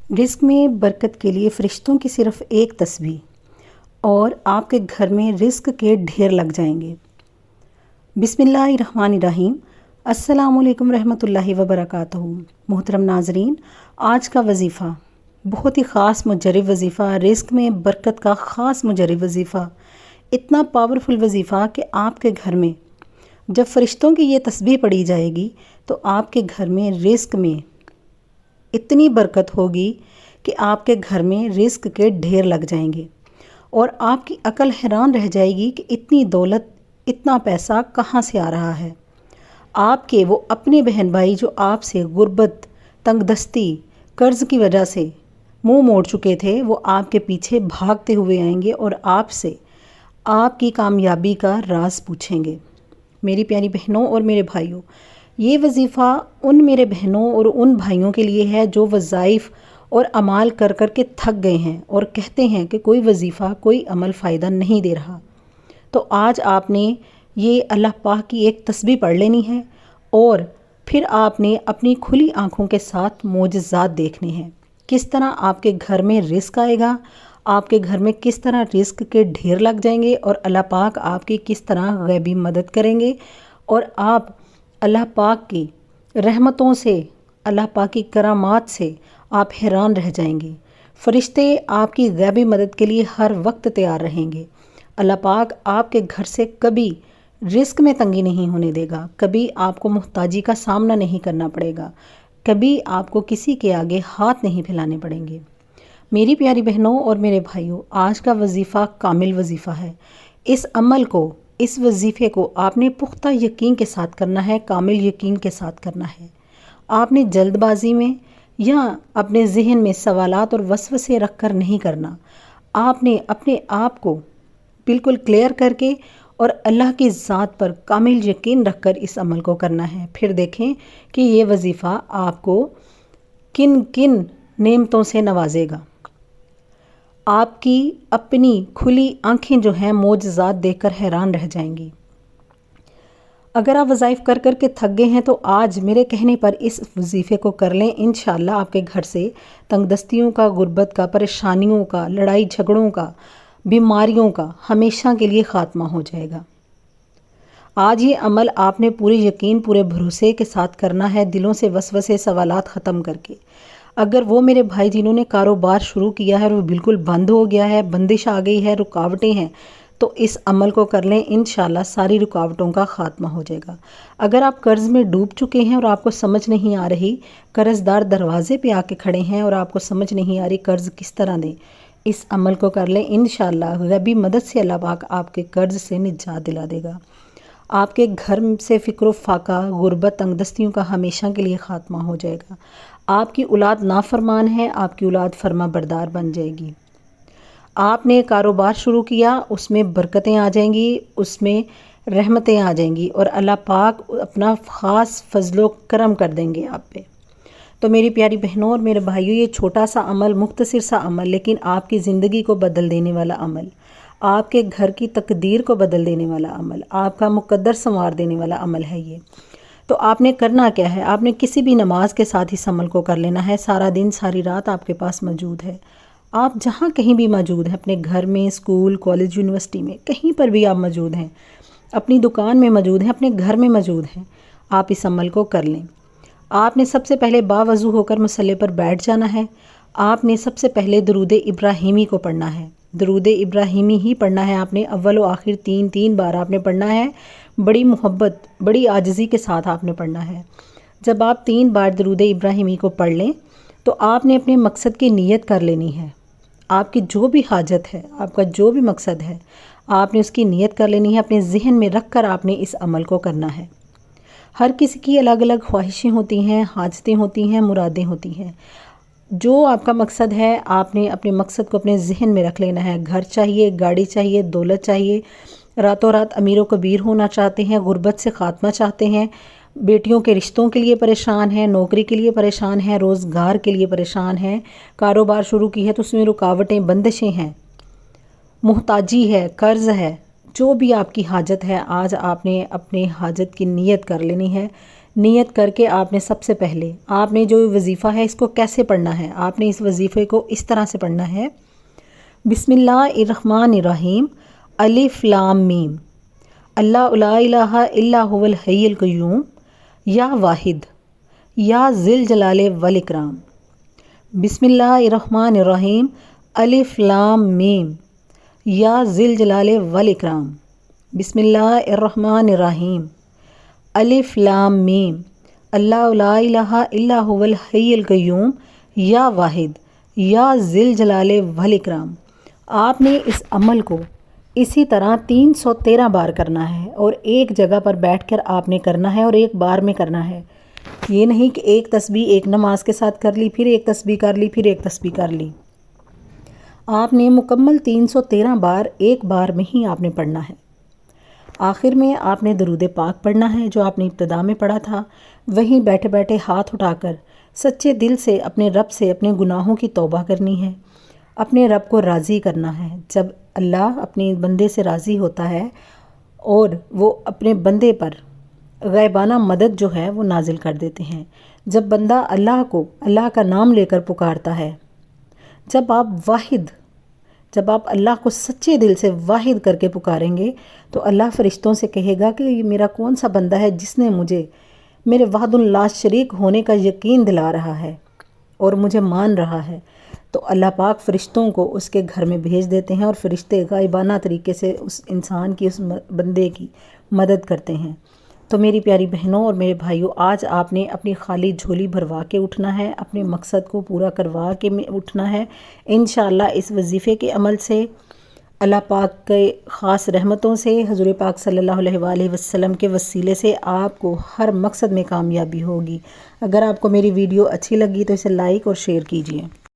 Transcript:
رزق میں برکت کے لیے فرشتوں کی صرف ایک تسبیح اور آپ کے گھر میں رزق کے ڈھیر لگ جائیں گے۔ بسم اللہ الرحمن الرحیم۔ السلام علیکم رحمۃ اللہ وبرکاتہ۔ محترم ناظرین، آج کا وظیفہ بہت ہی خاص مجرب وظیفہ، رزق میں برکت کا خاص مجرب وظیفہ، اتنا پاورفل وظیفہ کہ آپ کے گھر میں جب فرشتوں کی یہ تسبیح پڑھی جائے گی تو آپ کے گھر میں رزق میں اتنی برکت ہوگی کہ آپ کے گھر میں رزق کے ڈھیر لگ جائیں گے اور آپ کی عقل حیران رہ جائے گی کہ اتنی دولت، اتنا پیسہ کہاں سے آ رہا ہے۔ آپ کے وہ اپنے بہن بھائی جو آپ سے غربت، تنگ دستی، قرض کی وجہ سے منہ موڑ چکے تھے، وہ آپ کے پیچھے بھاگتے ہوئے آئیں گے اور آپ سے آپ کی کامیابی کا راز پوچھیں گے۔ میری پیاری بہنوں اور میرے بھائیوں، یہ وظیفہ ان میرے بہنوں اور ان بھائیوں کے لیے ہے جو وظائف اور اعمال کر کر کے تھک گئے ہیں اور کہتے ہیں کہ کوئی وظیفہ، کوئی عمل فائدہ نہیں دے رہا۔ تو آج آپ نے یہ اللہ پاک کی ایک تسبیح پڑھ لینی ہے اور پھر آپ نے اپنی کھلی آنکھوں کے ساتھ معجزات دیکھنے ہیں، کس طرح آپ کے گھر میں رزق آئے گا، آپ کے گھر میں کس طرح رزق کے ڈھیر لگ جائیں گے اور اللہ پاک آپ کی کس طرح غیبی مدد کریں گے اور آپ اللہ پاک کی رحمتوں سے، اللہ پاک کی کرامات سے آپ حیران رہ جائیں گے۔ فرشتے آپ کی غیبی مدد کے لیے ہر وقت تیار رہیں گے۔ اللہ پاک آپ کے گھر سے کبھی رزق میں تنگی نہیں ہونے دے گا، کبھی آپ کو محتاجی کا سامنا نہیں کرنا پڑے گا، کبھی آپ کو کسی کے آگے ہاتھ نہیں پھیلانے پڑیں گے۔ میری پیاری بہنوں اور میرے بھائیوں، آج کا وظیفہ کامل وظیفہ ہے۔ اس عمل کو، اس وظیفے کو آپ نے پختہ یقین کے ساتھ کرنا ہے، کامل یقین کے ساتھ کرنا ہے۔ آپ نے جلد بازی میں یا اپنے ذہن میں سوالات اور وسوسے رکھ کر نہیں کرنا۔ آپ نے اپنے آپ کو بالکل کلیئر کر کے اور اللہ کی ذات پر کامل یقین رکھ کر اس عمل کو کرنا ہے۔ پھر دیکھیں کہ یہ وظیفہ آپ کو کن کن نعمتوں سے نوازے گا۔ آپ کی اپنی کھلی آنکھیں جو ہیں معجزات دیکھ کر حیران رہ جائیں گی۔ اگر آپ وظائف کر کر کے تھک گئے ہیں تو آج میرے کہنے پر اس وظیفے کو کر لیں، انشاءاللہ آپ کے گھر سے تنگ دستیوں کا، غربت کا، پریشانیوں کا، لڑائی جھگڑوں کا، بیماریوں کا ہمیشہ کے لیے خاتمہ ہو جائے گا۔ آج یہ عمل آپ نے پورے یقین، پورے بھروسے کے ساتھ کرنا ہے، دلوں سے وسوسے، سوالات ختم کر کے۔ اگر وہ میرے بھائی جنہوں نے کاروبار شروع کیا ہے اور وہ بالکل بند ہو گیا ہے، بندش آ گئی ہے، رکاوٹیں ہیں، تو اس عمل کو کر لیں، انشاءاللہ ساری رکاوٹوں کا خاتمہ ہو جائے گا۔ اگر آپ قرض میں ڈوب چکے ہیں اور آپ کو سمجھ نہیں آ رہی، قرض دار دروازے پہ آ کے کھڑے ہیں اور آپ کو سمجھ نہیں آ رہی قرض کس طرح دیں، اس عمل کو کر لیں، انشاءاللہ غیبی مدد سے اللہ پاک آپ کے قرض سے نجات دلا دے گا۔ آپ کے گھر سے فقر و فاقہ، غربت، تنگ دستیوں کا ہمیشہ کے لیے خاتمہ ہو جائے گا۔ آپ کی اولاد نافرمان ہے، آپ کی اولاد فرما بردار بن جائے گی۔ آپ نے کاروبار شروع کیا، اس میں برکتیں آ جائیں گی، اس میں رحمتیں آ جائیں گی اور اللہ پاک اپنا خاص فضل و کرم کر دیں گے آپ پہ۔ تو میری پیاری بہنوں اور میرے بھائیوں، یہ چھوٹا سا عمل، مختصر سا عمل، لیکن آپ کی زندگی کو بدل دینے والا عمل، آپ کے گھر کی تقدیر کو بدل دینے والا عمل، آپ کا مقدر سنوار دینے والا عمل ہے یہ۔ تو آپ نے کرنا کیا ہے؟ آپ نے کسی بھی نماز کے ساتھ اس عمل کو کر لینا ہے۔ سارا دن، ساری رات آپ کے پاس موجود ہے۔ آپ جہاں کہیں بھی موجود ہیں، اپنے گھر میں، اسکول، کالج، یونیورسٹی میں، کہیں پر بھی آپ موجود ہیں، اپنی دکان میں موجود ہیں، اپنے گھر میں موجود ہیں، آپ اس عمل کو کر لیں۔ آپ نے سب سے پہلے باوضو ہو کر مصلی پر بیٹھ جانا ہے۔ آپ نے سب سے پہلے درود ابراہیمی کو پڑھنا ہے۔ درود ابراہیمی ہی پڑھنا ہے آپ نے، اول و آخر تین بار آپ نے پڑھنا ہے۔ بڑی محبت، بڑی عاجزی کے ساتھ آپ نے پڑھنا ہے۔ جب آپ 3 بار درود ابراہیمی کو پڑھ لیں تو آپ نے اپنے مقصد کی نیت کر لینی ہے۔ آپ کی جو بھی حاجت ہے، آپ کا جو بھی مقصد ہے، آپ نے اس کی نیت کر لینی ہے، اپنے ذہن میں رکھ کر آپ نے اس عمل کو کرنا ہے۔ ہر کسی کی الگ الگ خواہشیں ہوتی ہیں، حاجتیں ہوتی ہیں، مرادیں ہوتی ہیں۔ جو آپ کا مقصد ہے، آپ نے اپنے مقصد کو اپنے ذہن میں رکھ لینا ہے۔ گھر چاہیے، گاڑی چاہیے، دولت چاہیے، راتوں رات امیر و کبیر ہونا چاہتے ہیں، غربت سے خاتمہ چاہتے ہیں، بیٹیوں کے رشتوں کے لیے پریشان ہیں، نوکری کے لیے پریشان ہیں، روزگار کے لیے پریشان ہیں، کاروبار شروع کی ہے تو اس میں رکاوٹیں، بندشیں ہیں، محتاجی ہے، قرض ہے، جو بھی آپ کی حاجت ہے، آج آپ نے اپنے حاجت کی نیت کر لینی ہے۔ نیت کر کے آپ نے سب سے پہلے آپ نے جو وظیفہ ہے اس کو کیسے پڑھنا ہے، آپ نے اس وظیفے کو اس طرح سے پڑھنا ہے: بسم اللہ الرحمن الرحیم، الف لام میم، اللہ لا الہ الا هو الحی القیوم، یا واحد یا ذی الجلال والاکرام۔ بسم اللہ الرحمن الرحیم، الف لام میم، یا ذی الجلال والاکرام۔ بسم اللہ الرحمن الرحیم، الف لام میم، اللہ لا الہ الا هو الحی القیوم، یا واحد یا ذی الجلال والاکرام۔ آپ نے اس عمل کو اسی طرح 313 بار کرنا ہے، اور ایک جگہ پر بیٹھ کر آپ نے کرنا ہے اور ایک بار میں کرنا ہے۔ یہ نہیں کہ ایک تسبیح ایک نماز کے ساتھ کر لی، پھر ایک تسبیح کر لی، پھر ایک تسبیح کر لی۔ آپ نے مکمل 313 بار ایک بار میں ہی آپ نے پڑھنا ہے۔ آخر میں آپ نے درود پاک پڑھنا ہے جو آپ نے ابتدا میں پڑھا تھا۔ وہیں بیٹھے بیٹھے ہاتھ اٹھا کر سچے دل سے اپنے رب سے اپنے گناہوں کی توبہ کرنی ہے، اپنے رب کو راضی کرنا ہے۔ جب اللہ اپنے بندے سے راضی ہوتا ہے اور وہ اپنے بندے پر غیبانہ مدد جو ہے وہ نازل کر دیتے ہیں۔ جب بندہ اللہ کو اللہ کا نام لے کر پکارتا ہے، جب آپ اللہ کو سچے دل سے واحد کر کے پکاریں گے تو اللہ فرشتوں سے کہے گا کہ یہ میرا کون سا بندہ ہے جس نے مجھے میرے وحد لا شریک ہونے کا یقین دلا رہا ہے اور مجھے مان رہا ہے۔ تو اللہ پاک فرشتوں کو اس کے گھر میں بھیج دیتے ہیں اور فرشتے غائبانہ طریقے سے اس انسان کی، اس بندے کی مدد کرتے ہیں۔ تو میری پیاری بہنوں اور میرے بھائیوں، آج آپ نے اپنی خالی جھولی بھروا کے اٹھنا ہے، اپنے مقصد کو پورا کروا کے اٹھنا ہے۔ انشاءاللہ اس وظیفے کے عمل سے، اللہ پاک کے خاص رحمتوں سے، حضور پاک صلی اللہ علیہ وآلہ وسلم کے وسیلے سے آپ کو ہر مقصد میں کامیابی ہوگی۔ اگر آپ کو میری ویڈیو اچھی لگی تو اسے لائک اور شیئر کیجیے۔